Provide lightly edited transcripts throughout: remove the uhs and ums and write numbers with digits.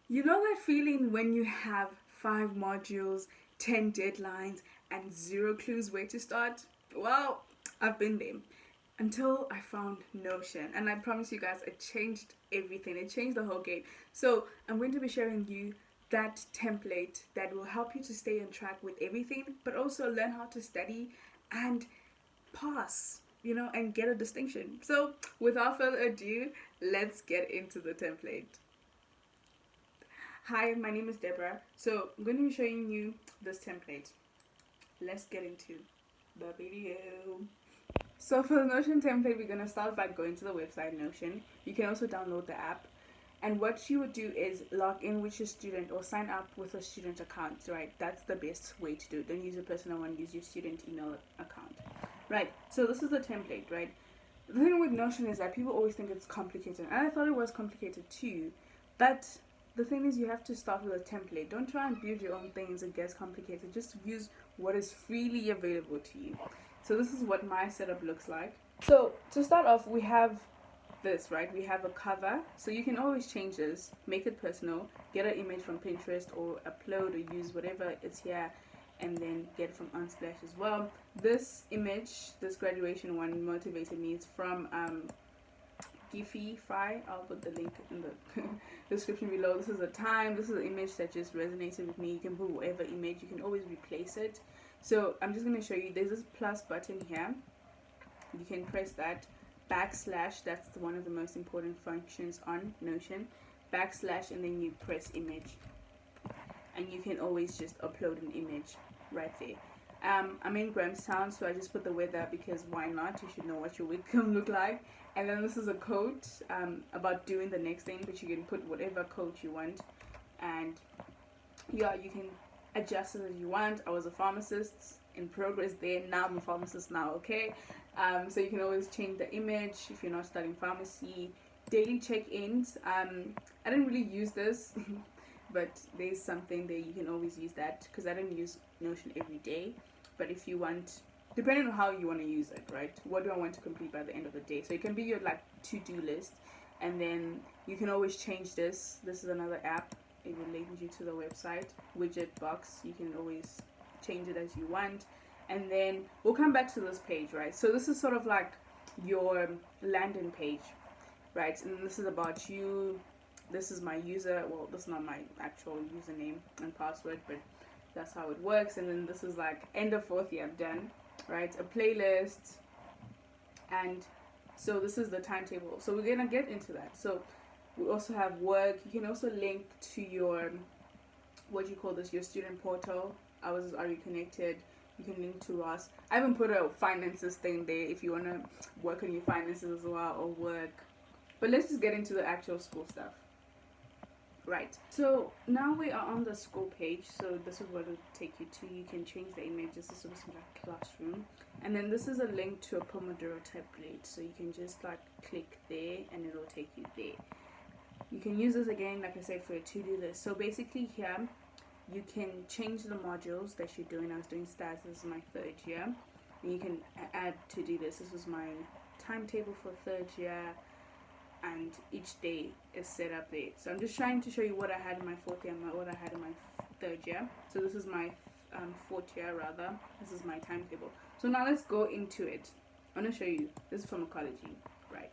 You know that feeling when you have 5 modules, 10 deadlines, and zero clues where to start? Well, I've been there until I found Notion. And I promise you guys, it changed everything. It changed the whole game. So, I'm going to be sharing you that template that will help you to stay on track with everything, but also learn how to study and pass, and get a distinction. So, without further ado, let's get into the template. Hi, my name is Deborah. So I'm going to be showing you this template. Let's get into the video. So for the Notion template, we're going to start by going to the website Notion. You can also download the app. And what you would do is log in with your student or sign up with a student account, right? That's the best way to do it. Don't use your personal one, use your student email account. Right, so this is the template, right? The thing with Notion is that people always think it's complicated. And I thought it was complicated too. But the thing is, you have to start with a template. Don't try and build your own things. It gets complicated. Just use what is freely available to you. So this is what my setup looks like. So to start off, we have this, right? We have a cover. So you can always change this, make it personal, get an image from Pinterest or upload or use whatever is here, and then get it from Unsplash as well. This image, this graduation one, motivated me. It's from Giphy Fry. I'll put the link in the description below. This is the time. This is the image that just resonated with me. You can put whatever image. You can always replace it. So I'm just going to show you. There's this plus button here. You can press that. Backslash. That's one of the most important functions on Notion. Backslash, and then you press image. And you can always just upload an image right there. I'm in Grahamstown, so I just put the weather because why not? You should know what your week can look like. And then this is a quote about doing the next thing, but you can put whatever quote you want. And yeah, you can adjust it as you want. I was a pharmacist in progress there. Now I'm a pharmacist now, okay? So you can always change the image if you're not studying pharmacy. Daily check-ins. I didn't really use this, but there's something there. You can always use that because I don't use Notion every day. But if you want, depending on how you want to use it, right? What do I want to complete by the end of the day? So it can be your like to-do list, and then you can always change this. This is another app. It will link you to the website widget box. You can always change it as you want, and then we'll come back to this page, right? So this is sort of like your landing page, right? And this is about you. This is my user. Well, this is not my actual username and password, but that's how it works. And then this is like end of fourth year, I'm done, right? A playlist, and so this is the timetable. So we're gonna get into that. So we also have work. You can also link to your, what do you call this, your student portal. Ours is already connected. You can link to us. I haven't put a finances thing there if you want to work on your finances as well or work. But let's just get into the actual school stuff. Right, so now we are on the school page. So this is what it'll take you to. You can change the images. This is like classroom, and then this is a link to a Pomodoro template. So you can just like click there, and it'll take you there. You can use this again, like I said, for a to-do list. So basically here, you can change the modules that you're doing. I was doing stats. This is my third year, and you can add to-do list. This is my timetable for third year, and each day is set up there. So I'm just trying to show you what I had in my fourth year and what I had in my third year. So this is my fourth year rather. This is my timetable. So now let's go into it. I'm going to show you. This is pharmacology, right?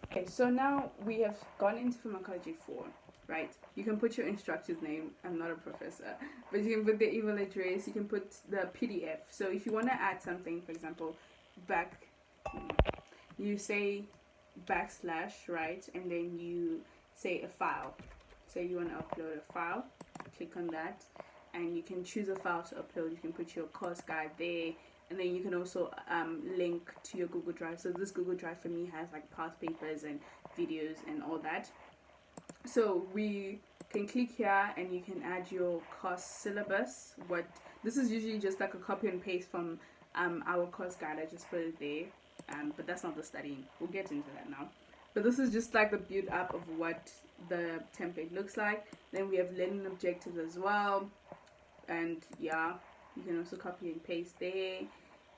Okay, so now we have gone into pharmacology 4, right? You can put your instructor's name. I'm not a professor, but you can put the email address. You can put the PDF. So if you want to add something, for example, you say backslash, right? And then you say a file. So you want to upload a file, click on that, and you can choose a file to upload. You can put your course guide there, and then you can also link to your Google Drive. So this Google Drive for me has like past papers and videos and all that. So we can click here and you can add your course syllabus. This is usually just like a copy and paste from our course guide. I just put it there, but that's not the studying. We'll get into that now. But this is just like the build up of what the template looks like. Then we have learning objectives as well, and yeah, you can also copy and paste there.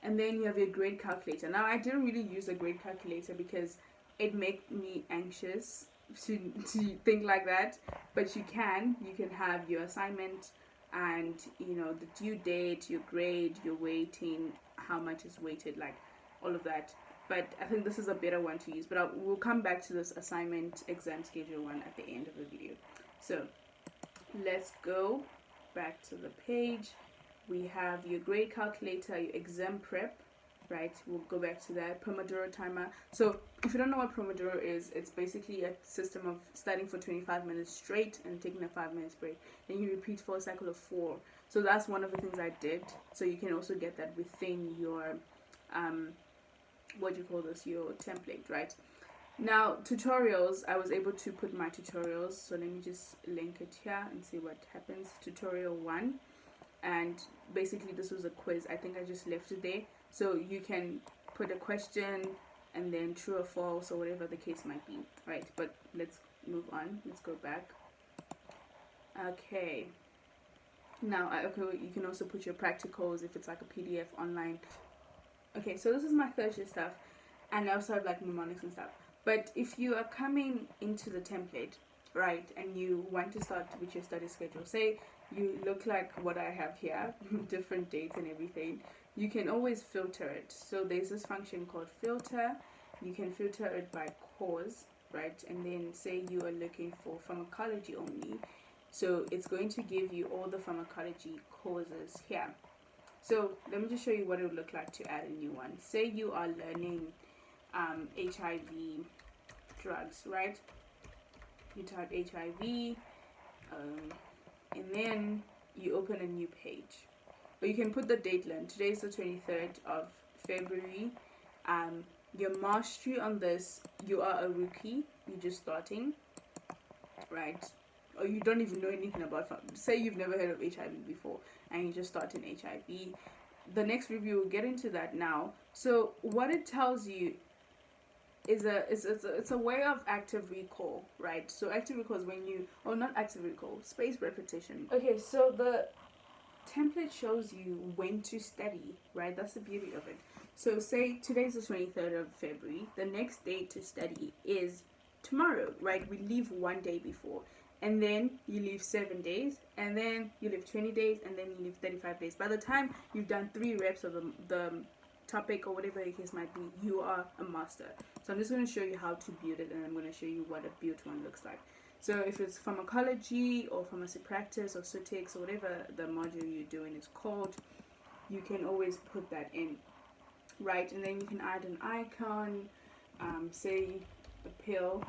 And then you have your grade calculator. Now I didn't really use a grade calculator because it made me anxious to think like that, but you can have your assignment and the due date, your grade, your weighting, how much is weighted, like all of that. But I think this is a better one to use, but we'll come back to this assignment exam schedule one at the end of the video. So let's go back to the page. We have your grade calculator, your exam prep, right? We'll go back to that. Pomodoro timer. So if you don't know what Pomodoro is, it's basically a system of studying for 25 minutes straight and taking a 5 minute break. Then you repeat for a cycle of 4. So that's one of the things I did. So you can also get that within your your template, right? Now tutorials, I was able to put my tutorials, so let me just link it here and see what happens. Tutorial 1, and basically this was a quiz. I think I just left it there, so you can put a question and then true or false or whatever the case might be, right? But let's move on. Let's go back. Okay, now you can also put your practicals if it's like a PDF online. Okay, so this is my third year stuff, and I also have like mnemonics and stuff. But if you are coming into the template, right, and you want to start with your study schedule, say you look like what I have here, different dates and everything, you can always filter it. So there's this function called filter. You can filter it by course, right, and then say you are looking for pharmacology only. So it's going to give you all the pharmacology courses here. So let me just show you what it would look like to add a new one. Say you are learning HIV drugs, right? You type HIV, and then you open a new page. But you can put the date learned. Today is the 23rd of February. Your mastery on this, you are a rookie, you're just starting, right? Or you don't even know anything about it. Say you've never heard of HIV before and you just start in HIV. The next review, we'll get into that now. So what it tells you is it's a way of active recall, right? So active recall is when you, or not active recall, spaced repetition. Okay, so the template shows you when to study, right? That's the beauty of it. So say today's the 23rd of February. The next date to study is tomorrow, right? We leave one day before. And then you leave 7 days, and then you leave 20 days, and then you leave 35 days. By the time you've done 3 reps of the topic or whatever the case might be, you are a master. So I'm just going to show you how to build it, and I'm going to show you what a built one looks like. So if it's pharmacology or pharmacy practice or SUTIX or whatever the module you're doing is called, you can always put that in, right? And then you can add an icon, say a pill.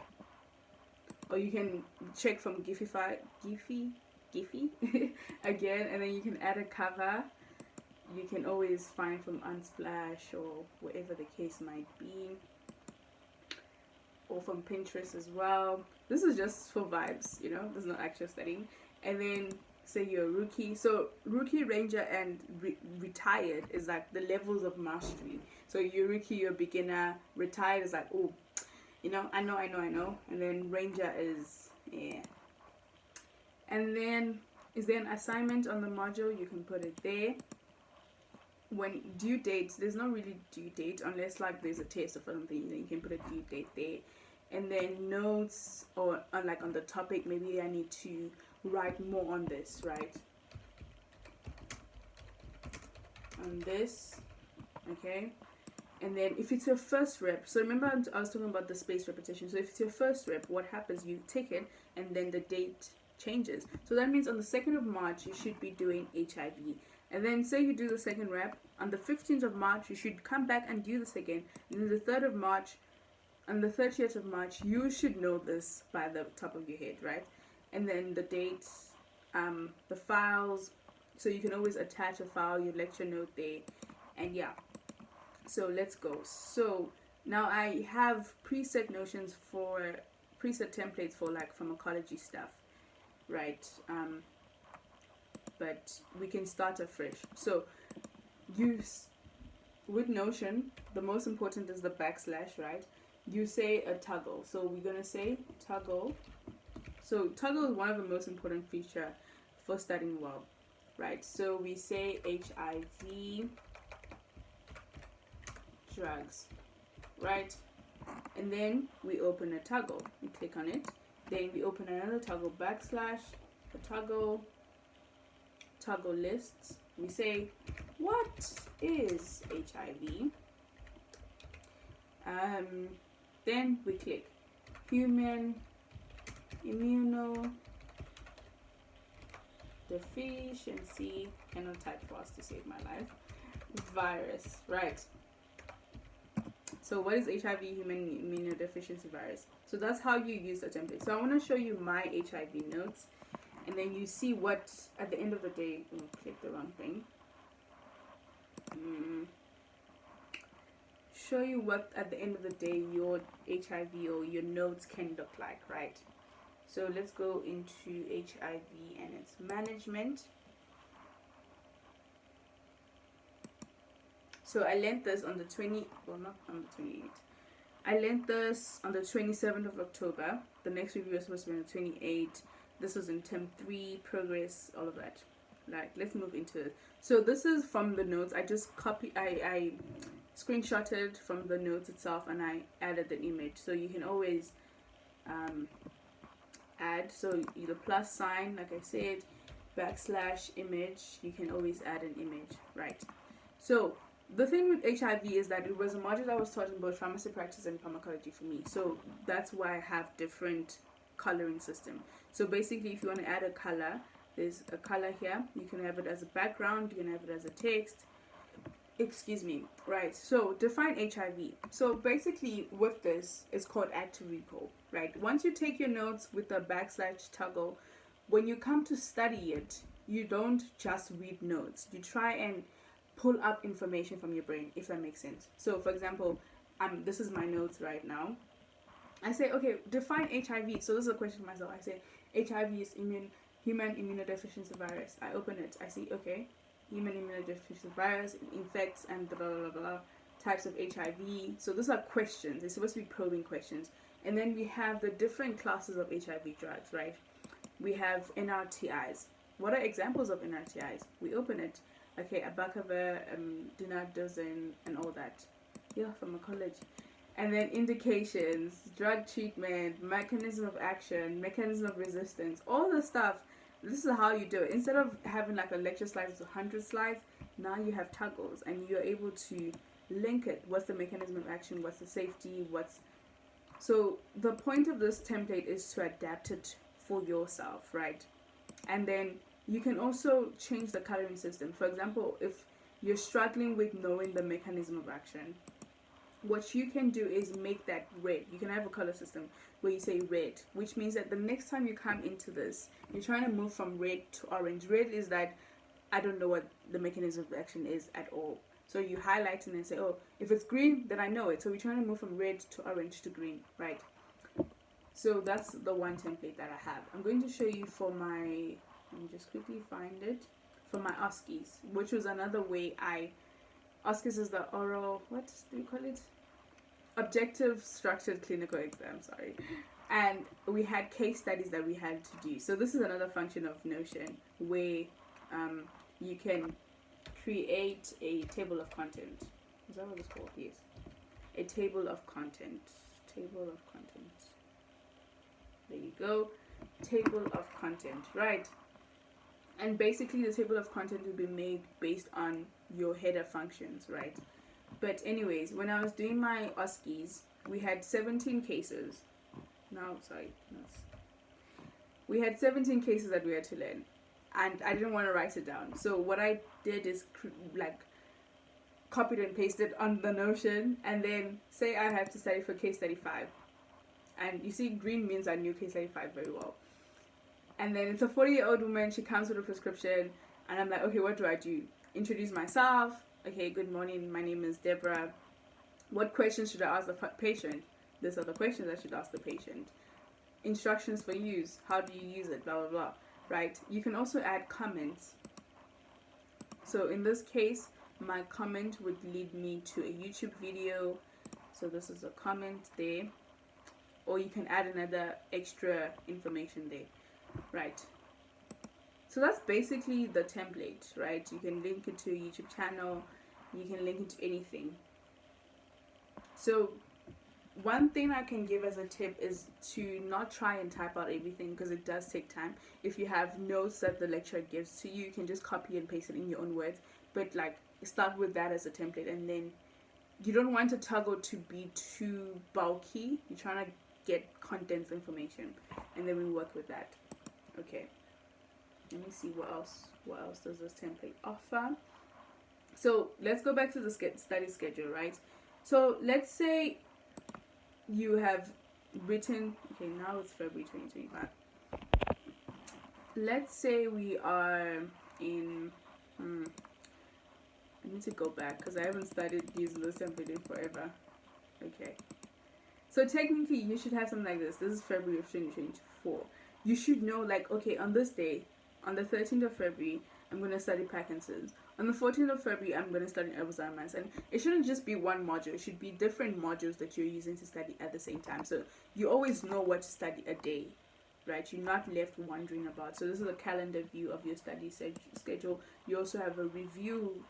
Or you can check from Giphy again, and then you can add a cover. You can always find from Unsplash or whatever the case might be, or from Pinterest as well. This is just for vibes, there's no actual studying. And then say you're a rookie. So rookie, ranger, and retired is like the levels of mastery. So you're rookie, you're beginner. Retired is like, oh, I know. And then ranger is, yeah. And then, is there an assignment on the module? You can put it there. When due dates, there's not really due date unless like there's a test or something. Then you can put a due date there. And then notes, or like on the topic, maybe I need to write more on this, right? On this, okay. And then if it's your first rep, so remember I was talking about the spaced repetition. So if it's your first rep, what happens? You tick it and then the date changes. So that means on the 2nd of March, you should be doing HIV. And then say you do the second rep, on the 15th of March, you should come back and do this again. And then the 3rd of March, on the 30th of March, you should know this by the top of your head, right? And then the dates, the files, so you can always attach a file, your lecture note there, and yeah. So let's go. So now I have preset notions for preset templates for like pharmacology stuff, right? But we can start afresh. So use with Notion, the most important is the backslash, right? You say a toggle. So we're gonna say toggle. So toggle is one of the most important feature for studying well, right? So we say HIV drugs, right? and then we open a toggle. We click on it, then we open another toggle, backslash the toggle lists. We say, what is HIV? Then we click human immunodeficiency, cannot type fast to save my life, virus, right? So what is HIV, human immunodeficiency virus? So that's how you use the template. So I want to show you my HIV notes, and then you see what at the end of the day, click the wrong thing. Show you what at the end of the day your HIV or your notes can look like, right? So let's go into HIV and its management. So I learned this on the 28th. I learned this on the 27th of October. The next review was supposed to be on the 28th. This was in term 3, progress, all of that. Right, let's move into it. So this is from the notes. I just I screenshotted from the notes itself, and I added the image. So you can always add, so the plus sign, like I said, backslash image, you can always add an image, right? So the thing with HIV is that it was a module that was taught in both pharmacy practice and pharmacology for me. So that's why I have different coloring system. So basically, if you want to add a color, there's a color here. You can have it as a background, you can have it as a text. Excuse me, right? So define HIV. So basically with this, it's called add to repo, right? Once you take your notes with the backslash toggle, when you come to study it, you don't just read notes. You try and pull up information from your brain, if that makes sense. So for example, this is my notes right now. I say, okay, define HIV. So this is a question to myself. I say HIV is human immunodeficiency virus. I open it. I see, okay, human immunodeficiency virus infects and blah, blah, blah, blah, types of HIV. So those are questions. They're supposed to be probing questions. And then we have the different classes of HIV drugs, right? We have NRTIs. What are examples of NRTIs? We open it. Okay, abacavir, dinadazine, and all that. Yeah, pharmacology. And then indications, drug treatment, mechanism of action, mechanism of resistance, all the stuff. This is how you do it. Instead of having like a lecture slide with 100 slides, now you have toggles and you're able to link it. What's the mechanism of action? What's the safety? So the point of this template is to adapt it for yourself, right? And then you can also change the coloring system. For example, if you're struggling with knowing the mechanism of action, what you can do is make that red. You can have a color system where you say red, which means that the next time you come into this, you're trying to move from red to orange. Red is that I don't know what the mechanism of action is at all. So you highlight and then say, oh, if it's green, then I know it. So we're trying to move from red to orange to green, right? So that's the one template that I have. I'm going to show you for my, let me just quickly find it, for my OSCEs, which was another way OSCEs is the oral, what do you call it? Objective structured clinical exam, sorry. And we had case studies that we had to do. So this is another function of Notion where you can create a table of content. Is that what it's called? Yes. A table of content. Table of content. There you go. Table of content, right? And basically the table of content will be made based on your header functions, right? But anyways, when I was doing my OSCEs, we had 17 cases. We had 17 cases that we had to learn. And I didn't want to write it down. So what I did is copied and pasted on the Notion, and then say I have to study for case 35. And you see green means I knew case 35 very well. And then it's a 40-year-old woman, she comes with a prescription, and I'm like, okay, what do I do? Introduce myself. Okay, good morning, my name is Deborah. What questions should I ask the patient? These are the questions I should ask the patient. Instructions for use, how do you use it, blah, blah, blah, right? You can also add comments. So in this case, my comment would lead me to a YouTube video. So this is a comment there. Or you can add another extra information there. Right, so that's basically the template, right? You can link it to a YouTube channel, you can link it to anything. So one thing I can give as a tip is to not try and type out everything, because it does take time. If you have notes that the lecturer gives to you, you can just copy and paste it in your own words. But like, start with that as a template, and then you don't want a toggle to be too bulky. You're trying to get condensed information, and then we work with that. Okay. Let me see what else. What else does this template offer? So let's go back to the study schedule, right? So let's say you have written, okay, now it's February 2025. Let's say we are in, I need to go back because I haven't started using this template in forever. Okay. So technically you should have something like this. This is February of 2024. You should know, like, okay, on this day, on the 13th of February, I'm going to study Parkinson's. On the 14th of February, I'm going to study Alzheimer's. And it shouldn't just be one module. It should be different modules that you're using to study at the same time. So you always know what to study a day, right? You're not left wondering about. So this is a calendar view of your study schedule. You also have a review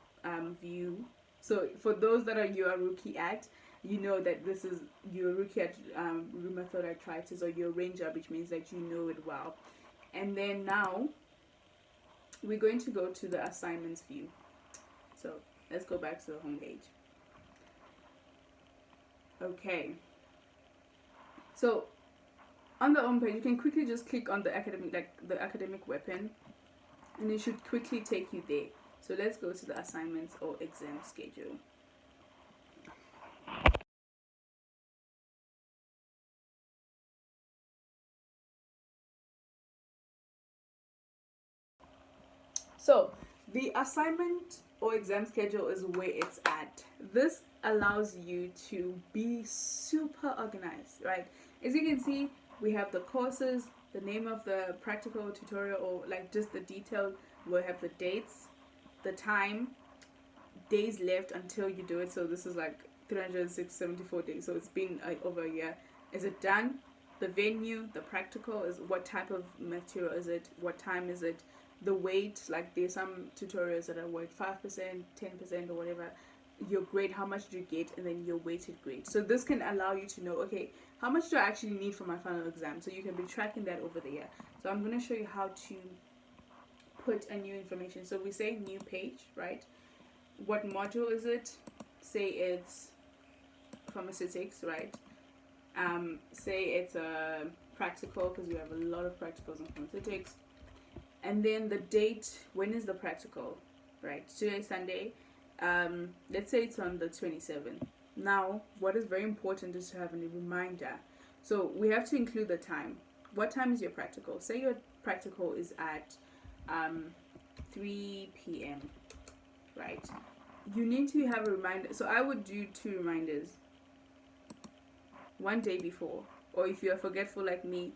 view. So for those that you're a rookie at, you know that this is, you're a rookie at rheumatoid arthritis, or you're a ranger, which means that you know it well. And then now we're going to go to the assignments view. So let's go back to the home page. Okay. So on the home page, you can quickly just click on the academic, like the academic weapon, and it should quickly take you there. So let's go to the assignments or exam schedule. So the assignment or exam schedule is where it's at. This allows you to be super organized, right? As you can see, we have the courses, the name of the practical tutorial, or like just the detail. We'll have the dates, the time, days left until you do it. So this is like 374 days. So it's been over a year. Is it done? The venue, the practical is what type of material is it? What time is it? The weight, like there's some tutorials that are worth 5%, 10%, or whatever. Your grade, how much do you get, and then your weighted grade. So this can allow you to know, okay, how much do I actually need for my final exam? So you can be tracking that over the year. So I'm going to show you how to put a new information. So we say new page, right? What module is it? Say it's pharmaceutics, right? Say it's a practical, because we have a lot of practicals in pharmaceutics. And then the date, when is the practical, right? Today, Sunday. Let's say it's on the 27th. Now, what is very important is to have a reminder. So we have to include the time. What time is your practical? Say your practical is at 3 p.m., right? You need to have a reminder. So I would do 2 reminders. One day before. Or if you're forgetful like me,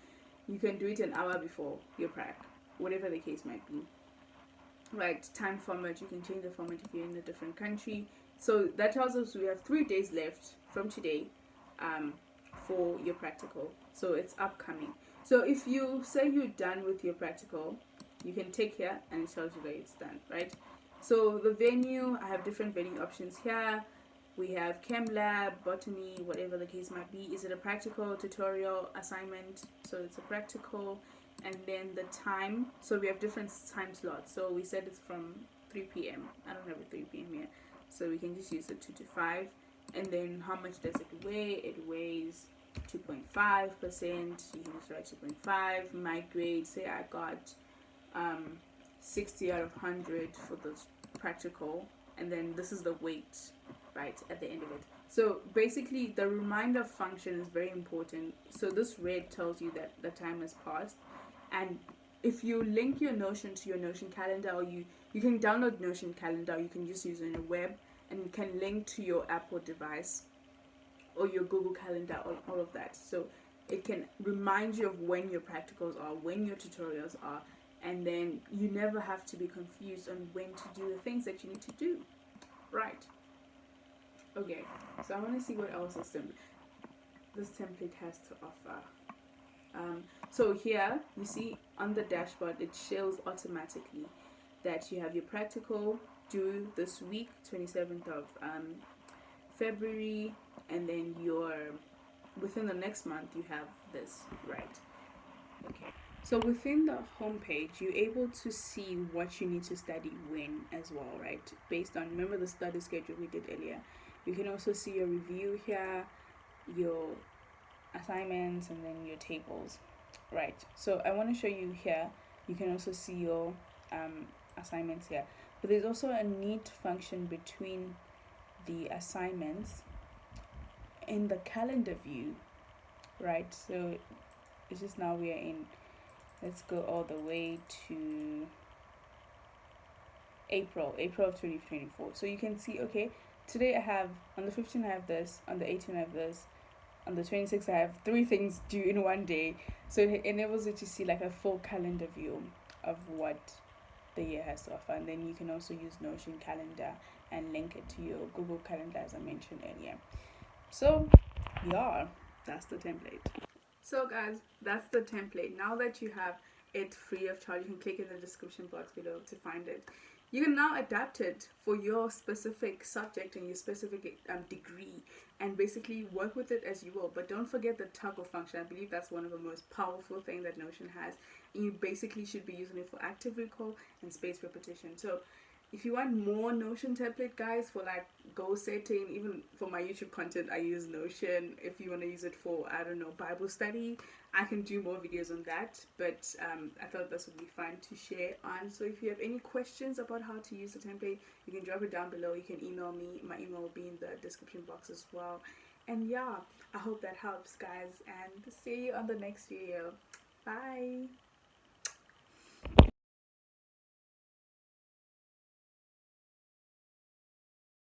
you can do it an hour before your prac. Whatever the case might be. Right, time format, you can change the format if you're in a different country. So that tells us we have 3 days left from today for your practical. So it's upcoming. So if you say you're done with your practical, you can take here and it tells you that it's done, right? So the venue, I have different venue options here. We have chem lab, botany, whatever the case might be. Is it a practical, tutorial, assignment? So it's a practical. And then the time, so we have different time slots. So we said it's from 3 p.m. I don't have a 3 p.m. here, so we can just use the 2 to 5. And then how much does it weigh? It weighs 2.5%. You can just write 2.5. My grade, say I got 60 out of 100 for the practical, and then this is the weight, right, at the end of it. So basically the reminder function is very important. So this red tells you that the time has passed. And if you link your Notion to your Notion calendar, or you can download Notion calendar, you can just use it in the web, and you can link to your Apple device or your Google calendar, all of that. So it can remind you of when your practicals are, when your tutorials are, and then you never have to be confused on when to do the things that you need to do. Right. Okay, so I want to see what else this template has to offer. So here you see on the dashboard it shows automatically that you have your practical due this week, 27th of February, and then your within the next month you have this, right? Okay. So within the homepage, you're able to see what you need to study when as well, right? Based on, remember the study schedule we did earlier. You can also see your review here, your assignments, and then your tables, right? So I want to show you here. You can also see your assignments here. But there's also a neat function between the assignments in the calendar view, right? So it's just now we are in, let's go all the way to April of 2024. So you can see, okay, today I have, on the 15th I have this, on the 18th I have this, on the 26th I have 3 things due in one day. So it enables you to see like a full calendar view of what the year has to offer. And then you can also use Notion calendar and link it to your Google Calendar, as I mentioned earlier. So yeah, that's the template. So guys, that's the template. Now that you have it free of charge, you can click in the description box below to find it. You can now adapt it for your specific subject and your specific degree, and basically work with it as you will. But don't forget the toggle function. I believe that's one of the most powerful things that Notion has. And you basically should be using it for active recall and spaced repetition. So if you want more Notion template, guys, for like goal setting, even for my YouTube content, I use Notion. If you want to use it for, I don't know, Bible study, I can do more videos on that. But I thought this would be fun to share on. So if you have any questions about how to use the template, you can drop it down below. You can email me. My email will be in the description box as well. And yeah, I hope that helps, guys. And see you on the next video. Bye.